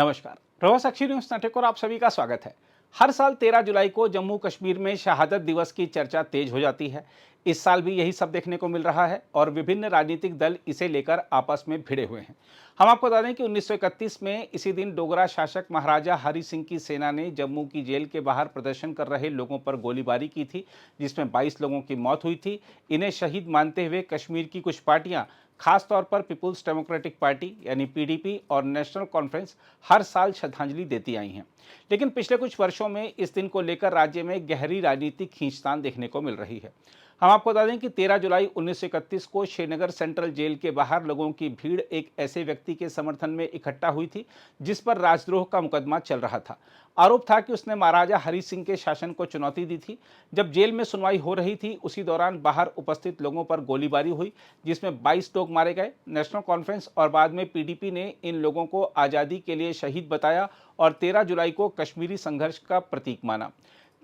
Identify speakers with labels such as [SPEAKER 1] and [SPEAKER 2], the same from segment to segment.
[SPEAKER 1] नमस्कार, प्रवासाक्षी news network और आप सभी का स्वागत है। हर साल 13 जुलाई को जम्मू कश्मीर में शहादत दिवस की चर्चा तेज हो जाती है। इस साल भी यही सब देखने को मिल रहा है और विभिन्न राजनीतिक दल इसे लेकर आपस में भिड़े हुए हैं। हम आपको बता दें कि 1931 में इसी दिन डोगरा शासक महाराजा हरि सिंह की सेना ने जम्मू की जेल के बाहर प्रदर्शन कर रहे लोगों पर गोलीबारी की थी, जिसमें 22 लोगों की मौत हुई थी। इन्हें शहीद मानते हुए कश्मीर की कुछ पार्टियां, खास तौर पर पीपुल्स डेमोक्रेटिक पार्टी यानी पीडीपी और नेशनल कॉन्फ्रेंस हर साल श्रद्धांजलि देती आई हैं। लेकिन पिछले कुछ वर्षों में इस दिन को लेकर राज्य में गहरी राजनीतिक खींचतान देखने को मिल रही है। हम आपको बता दें कि 13 जुलाई 1931 को श्रीनगर सेंट्रल जेल के बाहर लोगों की भीड़ एक ऐसे व्यक्ति के समर्थन में इकट्ठा हुई थी जिस पर राजद्रोह का मुकदमा चल रहा था। आरोप था कि उसने महाराजा हरि सिंह के शासन को चुनौती दी थी। जब जेल में सुनवाई हो रही थी उसी दौरान बाहर उपस्थित लोगों पर गोलीबारी हुई, जिसमें 22 लोग मारे गए। नेशनल कॉन्फ्रेंस और बाद में पीडीपी ने इन लोगों को आज़ादी के लिए शहीद बताया और 13 जुलाई को कश्मीरी संघर्ष का प्रतीक माना।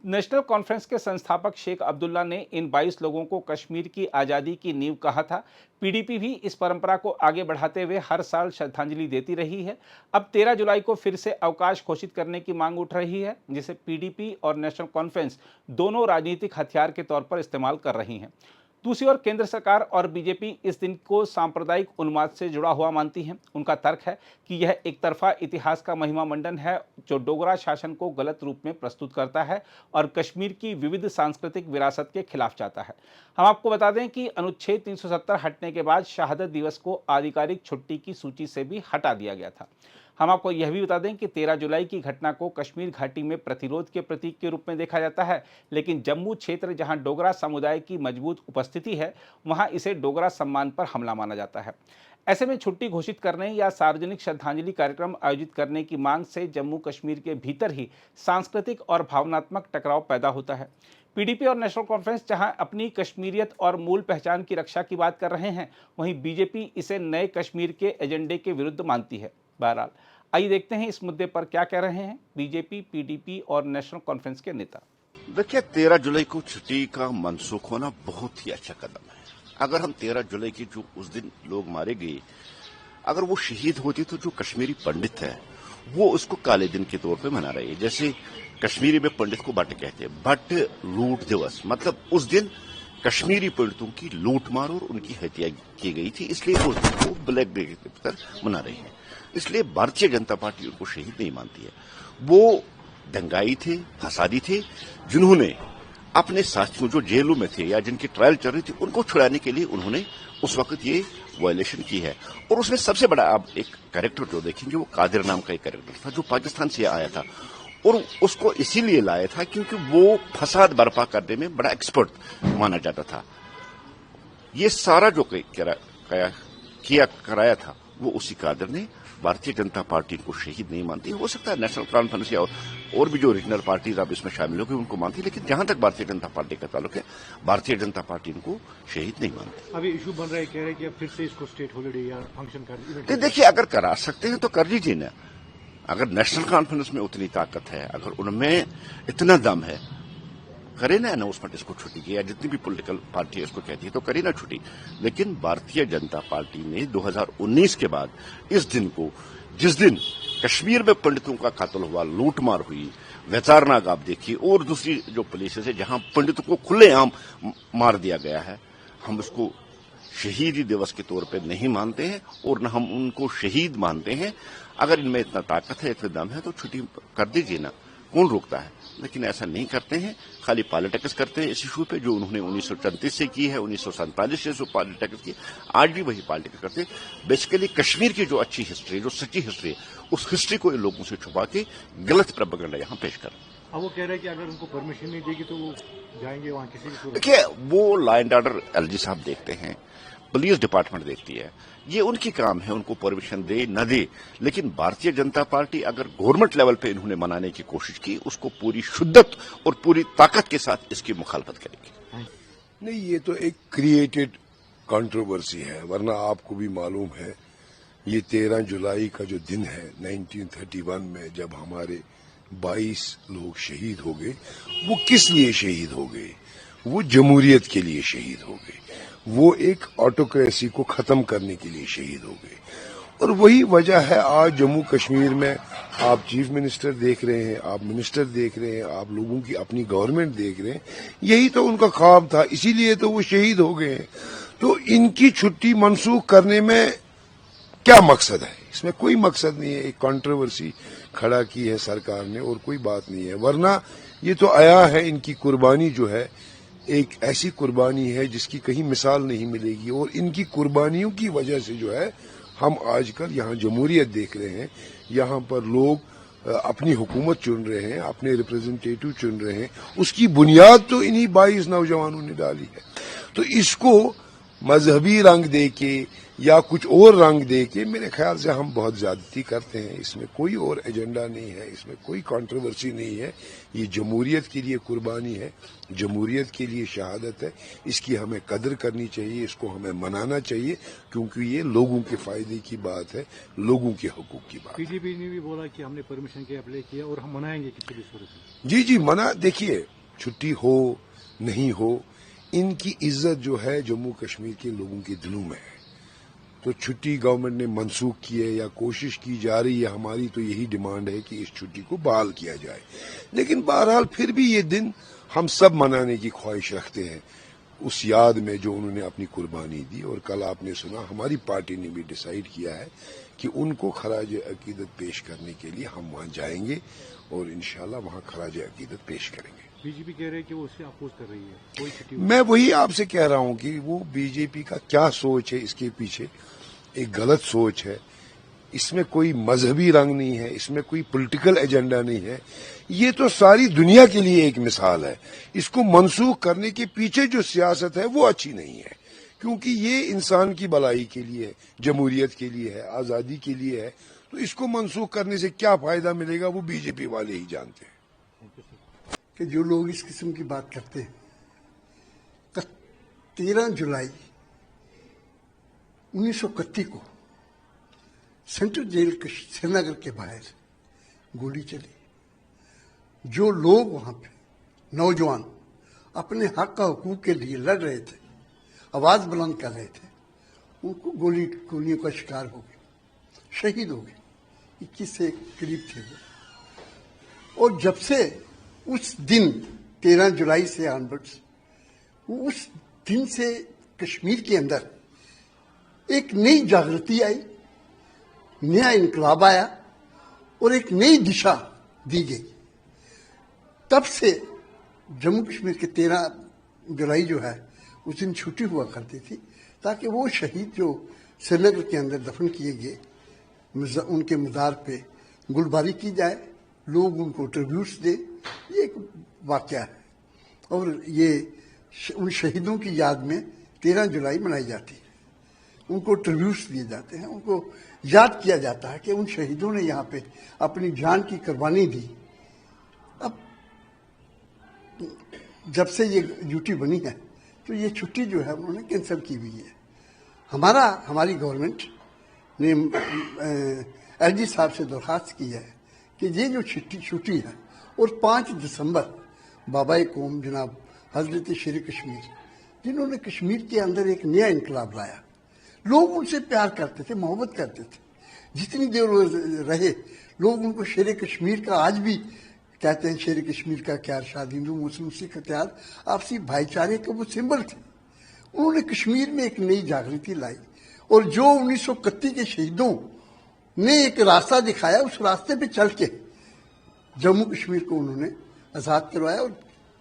[SPEAKER 1] नेशनल कॉन्फ्रेंस के संस्थापक शेख अब्दुल्ला ने इन 22 लोगों को कश्मीर की आज़ादी की नींव कहा था। पीडीपी भी इस परंपरा को आगे बढ़ाते हुए हर साल श्रद्धांजलि देती रही है। अब 13 जुलाई को फिर से अवकाश घोषित करने की मांग उठ रही है, जिसे पीडीपी और नेशनल कॉन्फ्रेंस दोनों राजनीतिक हथियार के तौर पर इस्तेमाल कर रही हैं। दूसरी ओर केंद्र सरकार और बीजेपी इस दिन को सांप्रदायिक उन्माद से जुड़ा हुआ मानती हैं। उनका तर्क है कि यह एक तरफा इतिहास का महिमा मंडन है जो डोगरा शासन को गलत रूप में प्रस्तुत करता है और कश्मीर की विविध सांस्कृतिक विरासत के खिलाफ जाता है। हम आपको बता दें कि अनुच्छेद 370 हटने के बाद शहादत दिवस को आधिकारिक छुट्टी की सूची से भी हटा दिया गया था। हम आपको यह भी बता दें कि 13 जुलाई की घटना को कश्मीर घाटी में प्रतिरोध के प्रतीक के रूप में देखा जाता है, लेकिन जम्मू क्षेत्र जहां डोगरा समुदाय की मजबूत उपस्थिति है वहां इसे डोगरा सम्मान पर हमला माना जाता है। ऐसे में छुट्टी घोषित करने या सार्वजनिक श्रद्धांजलि कार्यक्रम आयोजित करने की मांग से जम्मू कश्मीर के भीतर ही सांस्कृतिक और भावनात्मक टकराव पैदा होता है। पीडीपी और नेशनल कॉन्फ्रेंस जहां अपनी कश्मीरियत और मूल पहचान की रक्षा की बात कर रहे हैं, वहीं बीजेपी इसे नए कश्मीर के एजेंडे के विरुद्ध मानती है। बहरहाल आइए देखते हैं इस मुद्दे पर क्या कह रहे हैं बीजेपी, पीडीपी और नेशनल कॉन्फ्रेंस के नेता।
[SPEAKER 2] देखिए, 13 जुलाई को छुट्टी का मनसूख होना बहुत ही अच्छा कदम है। अगर हम 13 जुलाई की जो उस दिन लोग मारे गए, अगर वो शहीद होते तो जो कश्मीरी पंडित है वो उसको काले दिन के तौर पे मना रहे हैं। जैसे कश्मीरी में पंडित को भट्ट कहते हैं, भट्ट लूट दिवस, मतलब उस दिन कश्मीरी पंडितों की लूटमार और उनकी हत्या की गई थी, इसलिए उस दिन को ब्लैक डे के तौर मना रहे हैं। इसलिए भारतीय जनता पार्टी उनको शहीद नहीं मानती है। वो दंगाई थे, फसादी थे, जिन्होंने अपने साथियों जो जेलों में थे या जिनकी ट्रायल चल रही थी उनको छुड़ाने के लिए उन्होंने उस वक्त ये वायलेशन की है। और उसमें सबसे बड़ा आप एक कैरेक्टर जो देखेंगे वो कादिर नाम का एक कैरेक्टर था जो पाकिस्तान से आया था और उसको इसीलिए लाया था क्योंकि वो फसाद बर्पा करने में बड़ा एक्सपर्ट माना जाता था। ये सारा जो कराया था वो उसी कादिर ने। भारतीय जनता पार्टी को शहीद नहीं मानती। हो सकता है नेशनल कॉन्फ्रेंस या और भी जो रीजनल पार्टीज अब इसमें शामिल हो गई उनको मानती, लेकिन जहां तक भारतीय जनता पार्टी का ताल्लुक है, भारतीय जनता पार्टी इनको शहीद नहीं मानती।
[SPEAKER 3] अभी इशू बन रहा है, कह रहे हैं कि अब फिर से इसको स्टेट हॉलिडे या फंक्शन कर
[SPEAKER 2] देखिए, अगर करा सकते हैं तो कर लीजिए ना। अगर नेशनल कॉन्फ्रेंस में उतनी ताकत है, अगर उनमें इतना दम है, करे ना अनाउंसमेंट इसको छुट्टी की, या जितनी भी पॉलिटिकल पार्टी इसको कहती है तो करे ना छुट्टी। लेकिन भारतीय जनता पार्टी ने 2019 के बाद इस दिन को, जिस दिन कश्मीर में पंडितों का कत्ल हुआ, लूटमार हुई, वैचारनाग आप देखिए और दूसरी जो प्लेसेस है जहां पंडितों को खुलेआम मार दिया गया है, हम उसको शहीदी दिवस के तौर पे नहीं मानते हैं और न हम उनको शहीद मानते हैं। अगर इनमें इतना ताकत है, इतना दम है तो छुट्टी कर दीजिए ना, कौन रोकता है। लेकिन ऐसा नहीं करते हैं, खाली पॉलिटिक्स करते हैं इस इशू पे, जो उन्होंने 1934 से की है, 1947 से जो पॉलिटिक्स की, आज भी वही पॉलिटिक्स करते हैं। बेसिकली कश्मीर की जो अच्छी हिस्ट्री, जो सच्ची हिस्ट्री, उस हिस्ट्री को इन लोगों से छुपा के गलत प्रोपेगेंडा यहाँ पेश कर।
[SPEAKER 3] अब वो कह रहे हैं कि अगर उनको परमिशन नहीं देगी तो वो जाएंगे वहाँ किसी भी।
[SPEAKER 2] देखिए, वो लॉ एंड ऑर्डर एलजी साहब देखते हैं, पुलिस डिपार्टमेंट देखती है, ये उनकी काम है, उनको परमिशन दे न दे। लेकिन भारतीय जनता पार्टी अगर गवर्नमेंट लेवल पे इन्होंने मनाने की कोशिश की, उसको पूरी शिद्दत और पूरी ताकत के साथ इसकी मुखालफत करेगी।
[SPEAKER 4] नहीं, ये तो एक क्रिएटेड कंट्रोवर्सी है, वरना आपको भी मालूम है ये 13 जुलाई का जो दिन है 1931 में जब हमारे 22 लोग शहीद हो गए, वो किस लिए शहीद हो गए? वो जमहूरियत के लिए शहीद हो गए, वो एक ऑटोक्रेसी को खत्म करने के लिए शहीद हो गए। اور وہی وجہ ہے آج جموں کشمیر میں آپ چیف منسٹر دیکھ رہے ہیں, آپ منسٹر دیکھ رہے ہیں, آپ لوگوں کی اپنی گورنمنٹ دیکھ رہے ہیں. یہی تو ان کا خواب تھا, اسی لیے تو وہ شہید ہو گئے ہیں. تو ان کی چھٹی منسوخ کرنے میں کیا مقصد ہے؟ اس میں کوئی مقصد نہیں ہے. ایک کنٹروورسی کھڑا کی ہے سرکار نے اور کوئی بات نہیں ہے. ورنہ یہ تو آیا ہے, ان کی قربانی جو ہے ایک ایسی قربانی ہے جس کی کہیں مثال نہیں ملے گی. اور ان کی قربانیوں کی وجہ سے جو ہے ہم آج کل یہاں جمہوریت دیکھ رہے ہیں. یہاں پر لوگ اپنی حکومت چن رہے ہیں, اپنے ریپرزنٹیٹو چن رہے ہیں. اس کی بنیاد تو انہی 22 نوجوانوں نے ڈالی ہے. تو اس کو مذہبی رنگ دے کے یا کچھ اور رنگ دے کے میرے خیال سے ہم بہت زیادتی کرتے ہیں. اس میں کوئی اور ایجنڈا نہیں ہے, اس میں کوئی کنٹروورسی نہیں ہے. یہ جمہوریت کے لیے قربانی ہے, جمہوریت کے لیے شہادت ہے. اس کی ہمیں قدر کرنی چاہیے, اس کو ہمیں منانا چاہیے, کیونکہ یہ لوگوں کے فائدے کی بات ہے, لوگوں کے حقوق کی بات.
[SPEAKER 3] پی ڈی پی نے بھی بولا کہ ہم نے پرمیشن کے اپلائی کیا اور ہم منائیں گے کسی بھی صورت میں.
[SPEAKER 4] جی منع دیکھیے, چھٹی ہو نہیں ہو, ان کی عزت جو ہے جموں کشمیر کے لوگوں کے دلوں میں ہے. تو چھٹی گورنمنٹ نے منسوخ کی ہے یا کوشش کی جا رہی ہے, ہماری تو یہی ڈیمانڈ ہے کہ اس چھٹی کو بحال کیا جائے. لیکن بہرحال پھر بھی یہ دن ہم سب منانے کی خواہش رکھتے ہیں اس یاد میں جو انہوں نے اپنی قربانی دی. اور کل آپ نے سنا ہماری پارٹی نے بھی ڈیسائیڈ کیا ہے کہ ان کو خراج عقیدت پیش کرنے کے لیے ہم وہاں جائیں گے اور انشاءاللہ وہاں خراج عقیدت پیش کریں گے.
[SPEAKER 3] بی جے پی کہہ رہے ہیں کہ وہ اسے اپوز کر رہی ہے, کوئی چھٹی
[SPEAKER 4] میں وہی آپ سے کہہ رہا ہوں کہ وہ بی جے پی کا کیا سوچ ہے, اس کے پیچھے ایک غلط سوچ ہے. اس میں کوئی مذہبی رنگ نہیں ہے, اس میں کوئی پولیٹیکل ایجنڈا نہیں ہے. یہ تو ساری دنیا کے لیے ایک مثال ہے. اس کو منسوخ کرنے کے پیچھے جو سیاست ہے وہ اچھی نہیں ہے, کیونکہ یہ انسان کی بھلائی کے لیے ہے, جمہوریت کے لیے ہے, آزادی کے لیے ہے. تو اس کو منسوخ کرنے سے کیا فائدہ ملے گا وہ بی جے پی والے ہی جانتے ہیں.
[SPEAKER 5] کہ جو لوگ اس قسم کی بات کرتے ہیں, 13 جولائی 1931 کو سینٹرل جیل سری نگر کے باہر گولی چلی. جو لوگ وہاں پہ نوجوان اپنے حق و حقوق کے لیے لڑ رہے تھے, آواز بلند کر رہے تھے, ان کو گولیوں کا شکار ہو گئے, شہید ہو گئے. 21 سے قریب تھے وہ. اور جب سے اس دن 13 جولائی سے آنورڈس, اس دن سے کشمیر کے اندر ایک نئی جاگرتی آئی, نیا انقلاب آیا اور ایک نئی دشا دی گئی. تب سے جموں کشمیر کے 13 جولائی جو ہے اس دن چھٹی ہوا کرتی تھی تاکہ وہ شہید جو سری نگر کے اندر دفن کیے گئے ان کے مزار پہ گلباری کی جائے, لوگ ان کو ٹریبیوٹس دیں. یہ ایک واقعہ ہے اور یہ ان شہیدوں کی یاد میں 13 جولائی منائی جاتی ہے. ان کو ٹریبیوٹس دیے جاتے ہیں, ان کو یاد کیا جاتا ہے کہ ان شہیدوں نے یہاں پہ اپنی جان کی قربانی دی. اب جب سے یہ ڈیوٹی بنی ہے تو یہ چھٹی جو ہے انہوں نے کینسل کی ہوئی ہے. ہماری گورنمنٹ نے ایل جی صاحب سے درخواست کی ہے کہ یہ جو چھٹی ہے اور 5 دسمبر بابا قوم جناب حضرت شیر کشمیر جنہوں نے کشمیر کے اندر ایک نیا انقلاب لایا, لوگ ان سے پیار کرتے تھے, محبت کرتے تھے. جتنی دیر رہے لوگ ان کو شیر کشمیر کا آج بھی کہتے ہیں, شیر کشمیر کا کیا ارشاد, ہندو مسلم سکھ اتحاد آپسی بھائی چارے کا وہ سمبل تھے. انہوں نے کشمیر میں ایک نئی جاگرتی لائی اور جو 1931 کے شہیدوں نے ایک راستہ دکھایا اس راستے پہ چل کے جموں کشمیر کو انہوں نے آزاد کروایا اور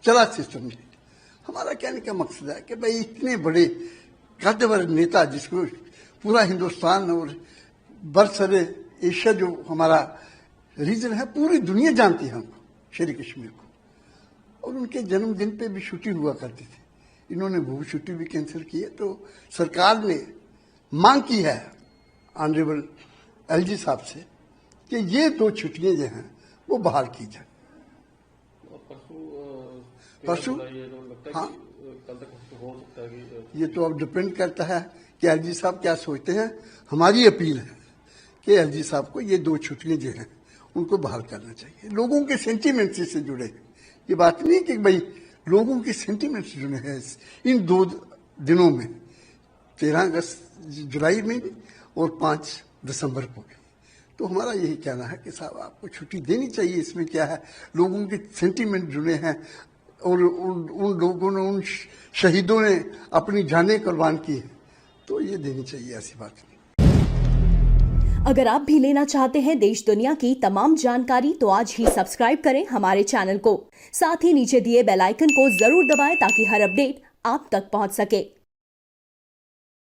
[SPEAKER 5] چلا سسٹم. ہمارا کہنے کا مقصد ہے کہ بھائی اتنے بڑے قدور نیتا جس کو پورا ہندوستان اور برسر ایشیا جو ہمارا ریجن ہے پوری دنیا جانتی ہے ہم کو, شیر کشمیر کو, اور ان کے جنم دن پہ بھی چھٹی ہوا کرتی تھی. انہوں نے وہ چھٹی بھی کینسل کی ہے. تو سرکار نے مانگ کی ہے آنریبل ایل جی صاحب سے کہ یہ 2 چھٹیاں جو ہیں وہ بحال کی جائیں. پرسوں ہاں, یہ تو اب ڈپینڈ کرتا ہے کہ ایل جی صاحب کیا سوچتے ہیں. ہماری اپیل ہے کہ ایل جی صاحب کو یہ 2 چھٹیاں جو ہیں ان کو بحال کرنا چاہیے. لوگوں کے سینٹیمنٹ سے جڑے, یہ بات نہیں کہ بھائی لوگوں کے سینٹیمنٹ سے جڑے ہیں ان 2 دنوں میں, 13 جولائی میں بھی اور 5 दिसंबर को भी। तो हमारा यही कहना है कि साहब आपको छुट्टी देनी चाहिए। इसमें क्या है, लोगों के सेंटीमेंट जुड़े हैं और उन लोगों ने, उन शहीदों ने अपनी जानें कुर्बान की है, तो ये देनी चाहिए, ऐसी बात नहीं।
[SPEAKER 6] अगर आप भी लेना चाहते हैं देश दुनिया की तमाम जानकारी तो आज ही सब्सक्राइब करें हमारे चैनल को। साथ ही नीचे दिए बेल आइकन को जरूर दबाएं ताकि हर अपडेट आप तक पहुंच सके।